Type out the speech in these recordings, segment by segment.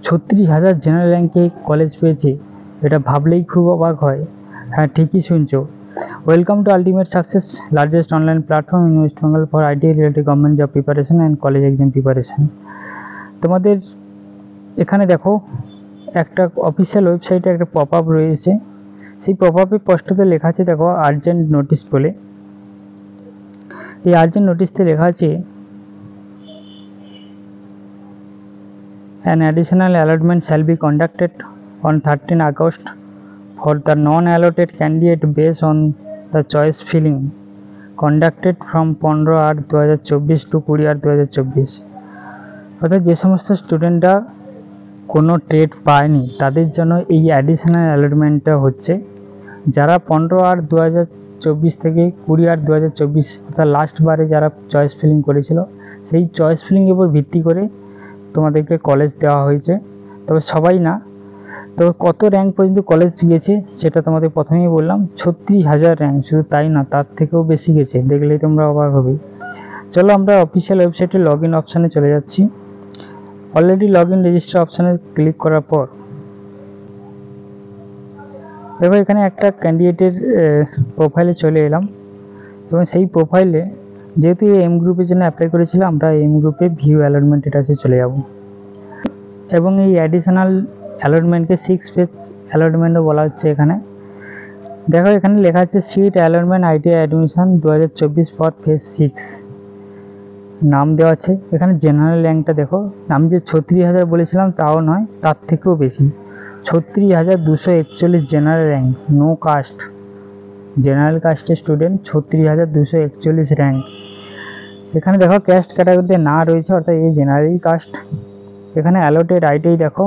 36,000 general র্যাঙ্কে college পেয়েছে, এটা ভাবলেই খুব অবাক হয়। হ্যাঁ, ঠিকই শুনছো। Welcome to ultimate success, largest online platform in West Bengal for IT related government job preparation and college exam preparation. তোমাদের এখানে দেখো একটা অফিসিয়াল ওয়েবসাইটে একটা পপ আপ রয়েছে। সেই পপ আপে পোস্টটাতে লেখা আছে, দেখো আর্জেন্ট নোটিশ বলে। এই আর্জেন্ট নোটিশতে লেখা আছে an additional allotment shall be conducted on 13 August for the non-allotted candidate based on the choice filling conducted from 15/8/2024 to 20/8/2024। অর্থাৎ যে সমস্ত স্টুডেন্টরা কোনো টেট পায়নি তাদের জন্য এই অ্যাডিশনাল অ্যালটমেন্টটা হচ্ছে। যারা 15/8/2024 থেকে 20/8/2024 অর্থাৎ লাস্ট বারে যারা চয়েস ফিলিং করেছিল, সেই চয়েস ফিলিংয়ের উপর ভিত্তি করে তোমাদেরকে কলেজ দেওয়া হয়েছে। তবে সবাই না, তবে কত র্যাঙ্ক পর্যন্ত কলেজ গেছে সেটা তোমাদের প্রথমেই বললাম, 36,000 র্যাঙ্ক। শুধু তাই না, তার থেকেও বেশি গেছে, দেখলেই তোমরা অবাক হবে। চলো আমরা অফিসিয়াল ওয়েবসাইটে লগ ইন অপশানে চলে যাচ্ছি। অলরেডি লগ ইন রেজিস্টার অপশানে ক্লিক করার পর দেখো এখানে একটা ক্যান্ডিডেটের প্রোফাইলে চলে এলাম, এবং সেই প্রোফাইলে যেহেতু এম গ্রুপের জন্য অ্যাপ্লাই করেছিলাম, আমরা এম গ্রুপে ভিউ অ্যালটমেন্ট এটাতে চলে যাব। এবং এই অ্যাডিশনাল অ্যালটমেন্টকে 6 ফেজ অ্যালটমেন্টও বলা হচ্ছে। এখানে দেখো এখানে লেখা আছে seat allotment ITI admission 2024 for phase 6, নাম দেওয়া আছে। এখানে জেনারেল র্যাঙ্কটা দেখো, আমি যে 36,000 বলেছিলাম তাও নয়, তার থেকেও বেশি, 36,241 general rank, no caste, general কাস্টের স্টুডেন্ট, 36,241 র্যাঙ্ক। এখানে দেখো ক্যাস্ট ক্যাটাগরিতে না রয়েছে, অর্থাৎ এই জেনারেল কাস্ট। এখানে অ্যালোটেড আইটিআই দেখো,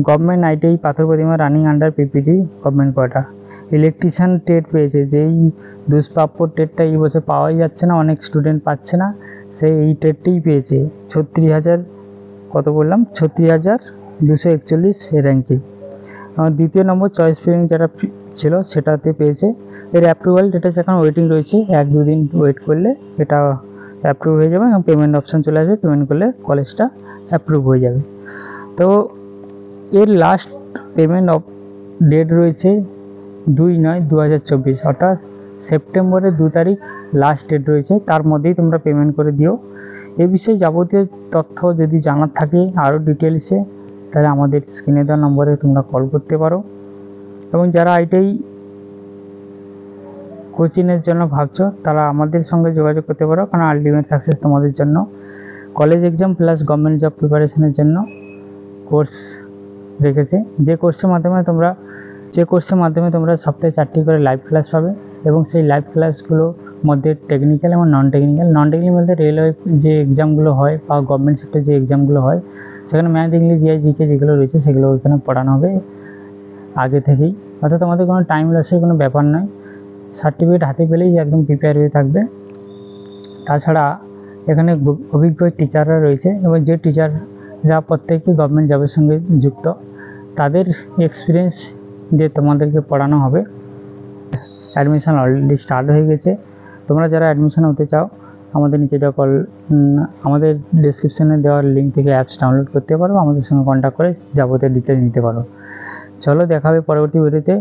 government ITI Pathar Pratima running under PPT government quarter. Electrician টেট পেয়েছে, যেই দুষ্প্রাপ্য টেটটা এই বছর পাওয়াই যাচ্ছে না, অনেক স্টুডেন্ট পাচ্ছে না, সেই এই টেটটাই পেয়েছে 36,000, কত বললাম, 36,241 র্যাঙ্কে। দ্বিতীয় নম্বর চয়েস ফিলিং যেটা ছিল সেটাতে পেয়েছে। এর অ্যাপ্রুভাল এটা এখন ওয়েটিং রয়েছে, 1-2 দিন ওয়েট করলে এটা অ্যাপ্রুভ হয়ে যাবে, এবং পেমেন্ট অপশান চলে আসবে, পেমেন্ট করলে কলেজটা অ্যাপ্রুভ হয়ে যাবে। তো এর লাস্ট পেমেন্ট ডেট রয়েছে 2/9/2024, অর্থাৎ সেপ্টেম্বরের 2 তারিখ লাস্ট ডেট রয়েছে, তার মধ্যেই তোমরা পেমেন্ট করে দিও। এ বিষয়ে যাবতীয় তথ্য যদি জানার থাকে আরও ডিটেলসে, তাহলে আমাদের স্ক্রিনে দেওয়া নম্বরে তোমরা কল করতে পারো। এবং যারা আইটিআই কোচিংয়ের জন্য ভাবছো তারা আমাদের সঙ্গে যোগাযোগ করতে পারো, কারণ আলটিমেট সাকসেস তোমাদের জন্য college exam plus government job প্রিপারেশনের জন্য কোর্স রেখেছে। যে কোর্সের মাধ্যমে তোমরা সপ্তাহে 4টি করে লাইভ ক্লাস পাবে, এবং সেই লাইভ ক্লাসগুলোর মধ্যে টেকনিক্যাল এবং নন টেকনিক্যাল বলতে রেলওয়ে যে এক্সামগুলো হয় বা গভর্নমেন্ট সেক্টর যে এক্সামগুলো হয়, সেখানে ম্যাথ, ইংলিশ, জিআই, জিকে যেগুলো রয়েছে সেগুলো ওইখানে পড়ানো হবে আগে থেকেই। অর্থাৎ তোমাদের কোনো টাইম লসের কোনো ব্যাপার নয়, সার্টিফিকেট হাতে পেলেই একদম প্রিপেয়ার হয়ে থাকবে। তাছাড়া এখানে অভিজ্ঞ টিচাররা রয়েছে, এবং যে টিচাররা প্রত্যেকেই গভর্নমেন্ট জবের সঙ্গে যুক্ত, তাদের এক্সপিরিয়েন্স দিয়ে তোমাদেরকে পড়ানো হবে। অ্যাডমিশন অলরেডি স্টার্ট হয়ে গেছে। তোমরা যারা অ্যাডমিশন হতে চাও, আমাদের নিচে দেওয়া আমাদের ডেসক্রিপশানে দেওয়ার লিঙ্ক থেকে অ্যাপস ডাউনলোড করতে পারো, আমাদের সঙ্গে কন্ট্যাক্ট করে যাবতীয় ডিটেলস নিতে পারো। চলো দেখা হবে পরবর্তী ভিডিওতে।